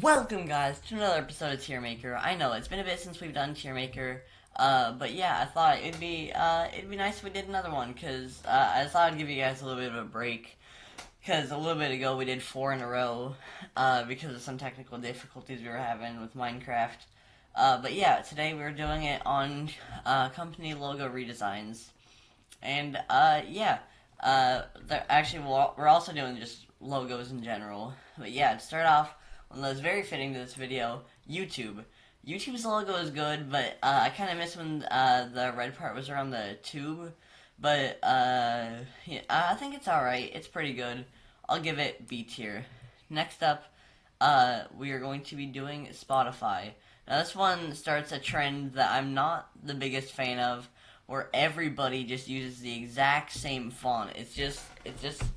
Welcome, guys, to another episode of Tier Maker. I know it's been a bit since we've done Tier Maker, but yeah, I thought it'd be nice if we did another one because I thought I'd give you guys a little bit of a break because a little bit ago we did 4 in a row because of some technical difficulties we were having with Minecraft. But yeah, today we're doing it on company logo redesigns, and yeah, actually we're also doing just logos in general. But yeah, to start off. One that's very fitting to this video, YouTube. YouTube's logo is good, but I kind of miss when the red part was around the tube. But yeah, I think it's alright. It's pretty good. I'll give it B tier. Next up, we are going to be doing Spotify. Now this one starts a trend that I'm not the biggest fan of, where everybody just uses the exact same font. It's just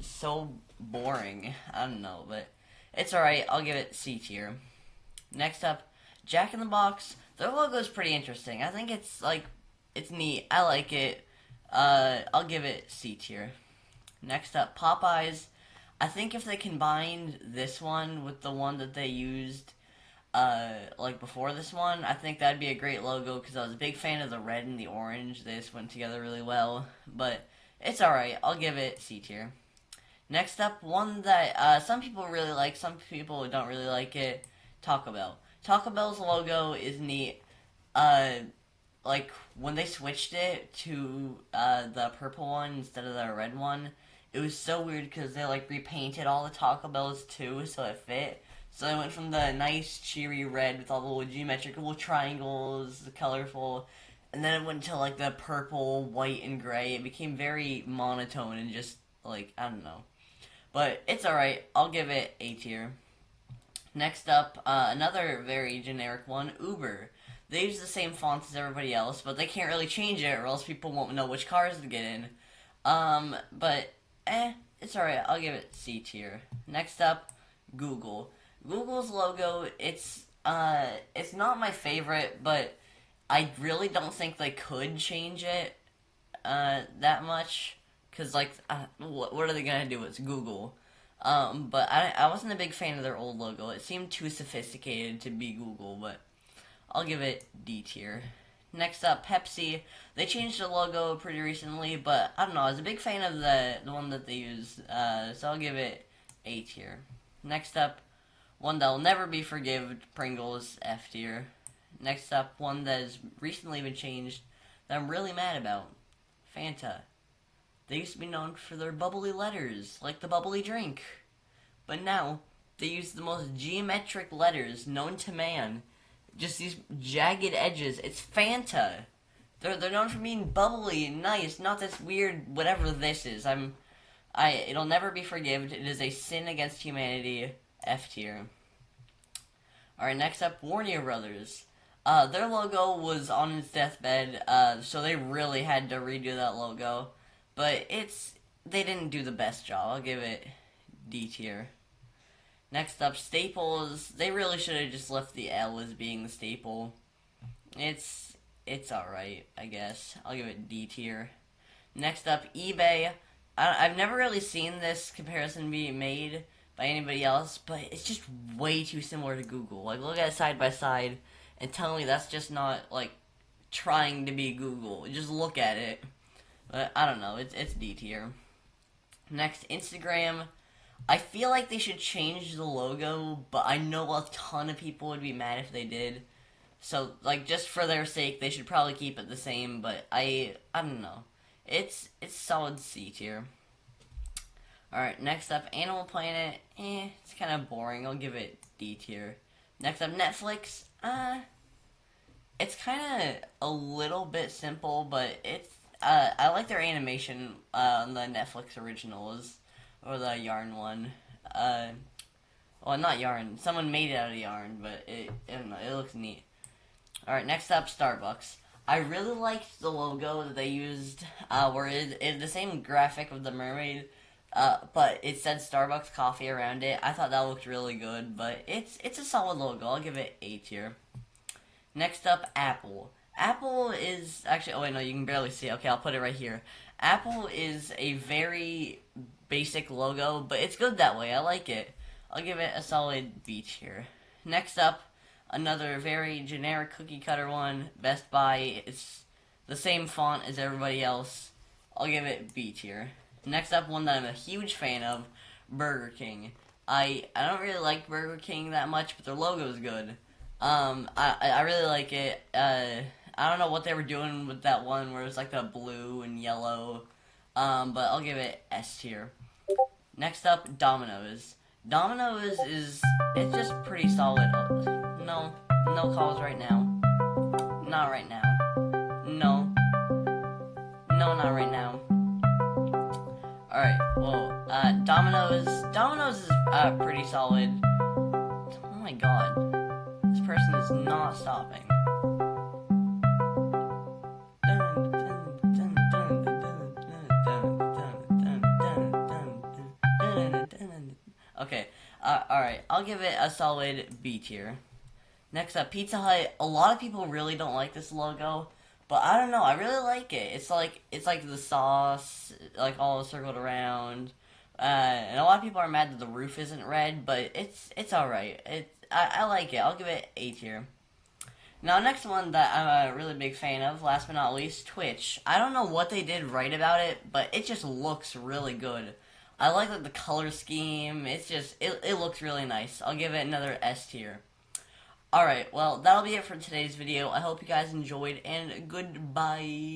so boring. I don't know, but it's alright, I'll give it C tier. Next up, Jack in the Box. Their logo is pretty interesting. I think it's neat. I like it. I'll give it C tier. Next up, Popeyes. I think if they combined this one with the one that they used, before this one, I think that'd be a great logo because I was a big fan of the red and the orange. They just went together really well. But it's alright. I'll give it C tier. Next up, one that some people really like, some people don't really like it, Taco Bell. Taco Bell's logo is neat. When they switched it to the purple one instead of the red one, it was so weird because they repainted all the Taco Bells too, so it fit. So they went from the nice cheery red with all the little geometrical triangles, the colorful, and then it went to the purple, white, and gray. It became very monotone and just I don't know. But it's alright. I'll give it A tier. Next up, another very generic one, Uber. They use the same fonts as everybody else, but they can't really change it or else people won't know which cars to get in. It's alright. I'll give it C tier. Next up, Google. Google's logo, it's not my favorite, but I really don't think they could change it, that much. Because, what are they going to do? It's Google. But I wasn't a big fan of their old logo. It seemed too sophisticated to be Google, but I'll give it D tier. Next up, Pepsi. They changed the logo pretty recently, but I don't know. I was a big fan of the one that they used, so I'll give it A tier. Next up, one that will never be forgiven, Pringles, F tier. Next up, one that has recently been changed that I'm really mad about, Fanta. They used to be known for their bubbly letters, like the bubbly drink. But now, they use the most geometric letters known to man. Just these jagged edges. It's Fanta. They're known for being bubbly and nice, not this weird whatever this is. It'll never be forgiven. It is a sin against humanity. F tier. Alright, next up, Warner Brothers. Their logo was on its deathbed, so they really had to redo that logo. But they didn't do the best job. I'll give it D tier. Next up, Staples. They really should have just left the L as being the staple. It's alright, I guess. I'll give it D tier. Next up, eBay. I've never really seen this comparison be made by anybody else, but it's just way too similar to Google. Look at it side by side and tell me that's just not, trying to be Google. Just look at it. But I don't know, it's D tier. Next, Instagram. I feel like they should change the logo, but I know a ton of people would be mad if they did. So, just for their sake, they should probably keep it the same, but I don't know. It's solid C tier. Alright, next up, Animal Planet. It's kind of boring. I'll give it D tier. Next up, Netflix. It's kind of a little bit simple, but I like their animation on the Netflix originals, or the yarn one. Well, not yarn. Someone made it out of yarn, but I don't know, it looks neat. Alright, next up, Starbucks. I really liked the logo that they used, where it's the same graphic of the mermaid, but it said Starbucks coffee around it. I thought that looked really good, but it's a solid logo. I'll give it A tier. Next up, Apple. Apple is actually, oh wait, no, you can barely see it. Okay, I'll put it right here. Apple is a very basic logo, but it's good that way. I like it. I'll give it a solid B tier. Next up, another very generic cookie cutter one, Best Buy. It's the same font as everybody else. I'll give it B tier. Next up, one that I'm a huge fan of, Burger King. I don't really like Burger King that much, but their logo's good. I really like it. I don't know what they were doing with that one where it's like the blue and yellow. But I'll give it S tier. Next up, Domino's. Domino's is it's just pretty solid. No, no calls right now. Not right now. No, no, not right now. All right. Well, Domino's is pretty solid. Oh my god, this person is not stopping. Okay, alright, I'll give it a solid B tier. Next up, Pizza Hut. A lot of people really don't like this logo, but I don't know, I really like it. It's like the sauce, like all circled around. And a lot of people are mad that the roof isn't red, but it's alright. I like it. I'll give it A tier. Now, next one that I'm a really big fan of, last but not least, Twitch. I don't know what they did right about it, but it just looks really good. I like the color scheme. It looks really nice. I'll give it another S tier. Alright, well, that'll be it for today's video. I hope you guys enjoyed, and goodbye.